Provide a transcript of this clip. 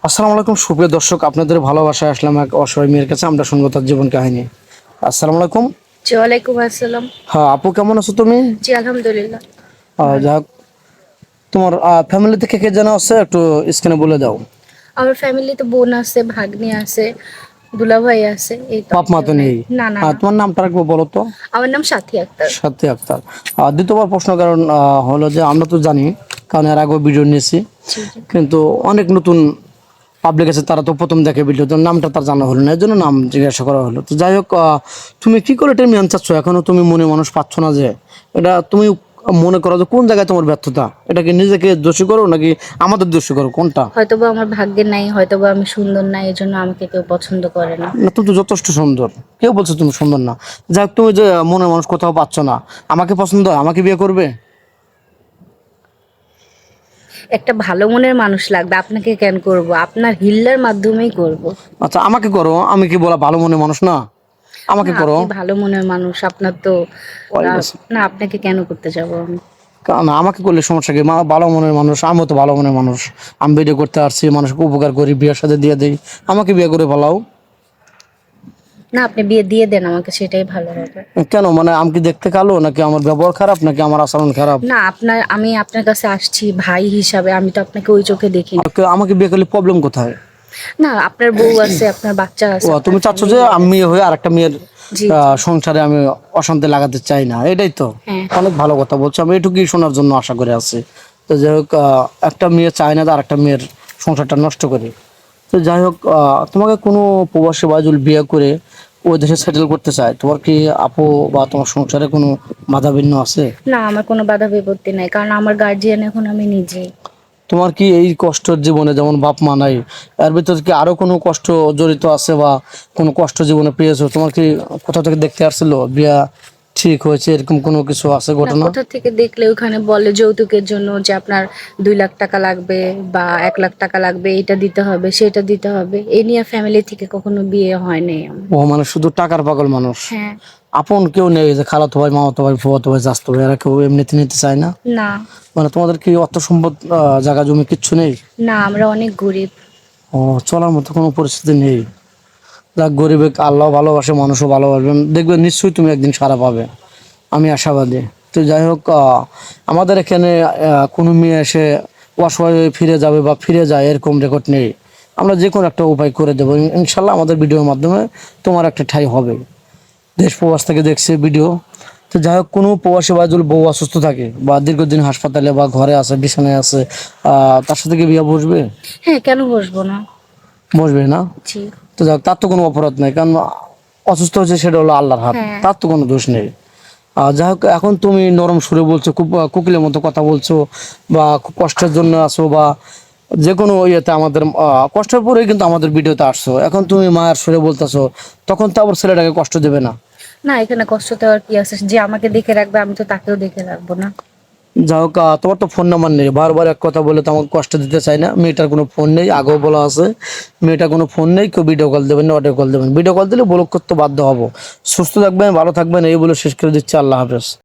আসসালামু আলাইকুম সুপ্রিয় দর্শক, আপনাদের ভালোবাসায় আসলাম এক অসহায় মেয়ের কাছে। আমরা শুনবো তার জীবন কাহিনী। আসসালামু আলাইকুম। জি, ওয়ালাইকুম আসসালাম। হ্যাঁ আপু, কেমন আছো তুমি? জি, আলহামদুলিল্লাহ। ভালো। যাক, তোমার ফ্যামিলি থেকে কে যেন আছে, একটু স্ক্রিনে বলে দাও। আমার ফ্যামিলিতে বোন আছে, ভাগ্নি আছে, দুলাভাই আছে, এই তো। বাপ মা তো নেই? না না না, তোমার নামটা একবার বলো তো। আমার নাম সাথী আক্তার। সাথী আক্তার। দ্বিতীয়বার প্রশ্ন কারণ হলো যে আমরা তো জানি, কারণ এর আগেও ভিডিও নিয়েছি, জি জি। কিন্তু অনেক নতুন পাবলিক আছে, তারা তো প্রথম দেখে ভিডিও, তো নামটা তার জানা হলো না, এর জন্য নাম জিজ্ঞাসা করা হলো। তো যাই হোক, তুমি কি করে এটা মেনে চাচ্ছ? এখনো তুমি মনে মানুষ পাচ্ছ না যে এটা তুমি মনে করো যে কোন জায়গায় তোমার ব্যর্থতা? এটা কি নিজেকে দোষী করো নাকি আমাদের দোষী করো, কোনটা? হয়তোবা আমার ভাগ্যে নাই, হয়তোবা আমি সুন্দর নাই, এই জন্য আমাকে কেউ পছন্দ করে না। না, তুমি তো যথেষ্ট সুন্দর। কেউ বলছে তুমি সুন্দর না? যাই হোক, তুমি যে মনে মানুষ কোথাও পাচ্ছ না, আমাকে পছন্দ হয়, আমাকে বিয়ে করবে? একটা ভালো মনের মানুষ লাগবে, আপনাকে কেন করব? আপনার হিল্লার মাধ্যমেই করব। আচ্ছা, আমাকে করো। আমি কি বলা ভালো মনে মানুষ না? আমাকে না, করো। আপনি ভালো মনের মানুষ, আপনার তো ওই গেছে। না, আপনাকে কেন করতে যাব আমি? না, আমাকে করলে সমস্যা কি? ভালো মনের মানুষ, আমিও তো ভালো মনের মানুষ। আমি ভিডিও করতে আসছি, মানুষকে উপকার করি, বিয়ের সাথে দিয়ে দিই। আমাকে বিয়ে করে ফেলাও। না, আপনি বিয়ে দিয়ে দেন আমাকে, সেটাই ভালো হবে। কেন? মানে আমি কি দেখতে কালো, নাকি আমার ব্যবহার খারাপ, নাকি আমার আচরণ খারাপ? না, আমি আপনার কাছে আসছি ভাই হিসাবে, আমি তো আপনাকে ওই চোখে দেখি না। আমাকে বিয়ে করলে প্রবলেম কোথায়? না, আপনার বউ আছে, আপনার বাচ্চা আছে, ও, আপনার তুমি চাচ্ছ যে family আমি আছে। মেয়ে হয়ে আরেকটা মেয়ের জি জি। সংসারে আমি অশান্তি লাগাতে চাই না, এটাই তো? হ্যাঁ। অনেক ভালো কথা বলছো, আমি এটুকুই শোনার জন্য আশা করে আছি। তো যাই হোক, একটা মেয়ে চায় না যে আরেকটা মেয়ের সংসারটা নষ্ট করি। তো যাই হোক, তোমাকে কোনো প্রবাসী বাজুল বিয়ে করে ওই দেশে সেটেল করতে চায়, তোমার কি আপু বা তোমার সংসারে কোনো বাধা বিঘ্ন আছে? না, আমার কোনো বাধা বিপত্তি নাই, কারণ আমার গার্জিয়ান এখন আমি নিজেই। তোমার কি এই কষ্টের জীবনে, যেমন বাপ মা নাই, এর ভিতরে কি আরো কোনো কষ্ট জড়িত আছে, বা কোনো কষ্ট জীবনে পেয়েছো? তোমার কি কোথাও থেকে দেখতে আসছিল বিয়া ঠিক হয়েছে, এরকম কোনো কিছু আছে না, ঘটনা? কোথা থেকে দেখলে ওখানে বলে যৌতুকের জন্য যে আপনার 2 লাখ টাকা লাগবে বা 1 লাখ টাকা লাগবে, এটা দিতে হবে, সেটা দিতে হবে, এই নিয়ে ফ্যামিলি থেকে কখনো বিয়ে হয় নাই আমার। ও মানে শুধু টাকার পাগল মানুষ? হ্যাঁ। আপন কেউ নেই যে খালাতো ভাই, মামাতো ভাই, ফুফাতো ভাই, চাচাতো ভাই, এরা কেউ এমনিতে নিতে চায় না? না মানে তোমাদের কি অর্থ সম্পদ, জায়গা জমি কিচ্ছু নেই? না, আমরা অনেক গরিব। ও, চলার মতো কোনো পরিস্থিতি নেই? যাক, গরিবে আল্লাহ ভালোবাসে, মানুষও ভালোবাসবেন, দেখবে নিশ্চয়ই তুমি একদিন সারা পাবে, আমি আশাবাদী। তো যাই হোক, আমাদের এখানে কোনো মেয়ে এসে অসহায় হয়ে ফিরে যাবে বা ফিরে যায় এরকম রেকর্ড নেই। আমরা যে কোনো একটা উপায় করে দেবো ইনশাল্লাহ। আমাদের ভিডিওর মাধ্যমে তোমার একটা ঠাঁই হবে। দেশ প্রবাস থেকে দেখছে ভিডিও। তো যাই হোক, কোনো প্রবাসী বা যদি বউ অসুস্থ থাকে বা দীর্ঘদিন হাসপাতালে বা ঘরে আছে, বিছানায় আছে, তার সাথে কি বিয়ে বসবে? হ্যাঁ, কেন বসবো না? বসবে না? জি। তো যাক, তার তো কোনো অপরাধ নেই, কারণ অসুস্থ হচ্ছে সেটা হলো আল্লাহর হাত, হ্যাঁ। তার তো কোনো দোষ নেই। যাই হোক, এখন তুমি নরম সুরে বলছো, খুব কোকিলের মতো কথা বলছো, বা খুব কষ্টের জন্য আসো, বা যে কোনো ইয়েতে আমাদের কষ্টের পরেই কিন্তু আমাদের ভিডিওতে আসছো। এখন তুমি মায়ের সুরে বলতেছো, তখন তো আবার ছেলেটাকে কষ্ট দেবে না? না, এখানে কষ্ট দেওয়ার কি আছে? যে আমাকে দেখে রাখবে, আমি তো তাকেও দেখে রাখবো না। যাই হোক, তোমার তো ফোন নাম্বার নেই, বারবার এক কথা বলে তো আমাকে কষ্ট দিতে চাই না। মেয়েটার কোনো ফোন নেই, আগেও বলা আছে। মেয়েটার কোনো ফোন নেই, কেউ ভিডিও কল দেবেন না, অডিও কল দেবেন। ভিডিও কল দিলে ব্লক করতে বাধ্য হবো। সুস্থ থাকবেন, ভালো থাকবেন, এই বলে শেষ করে দিচ্ছি। আল্লাহ হাফেজ।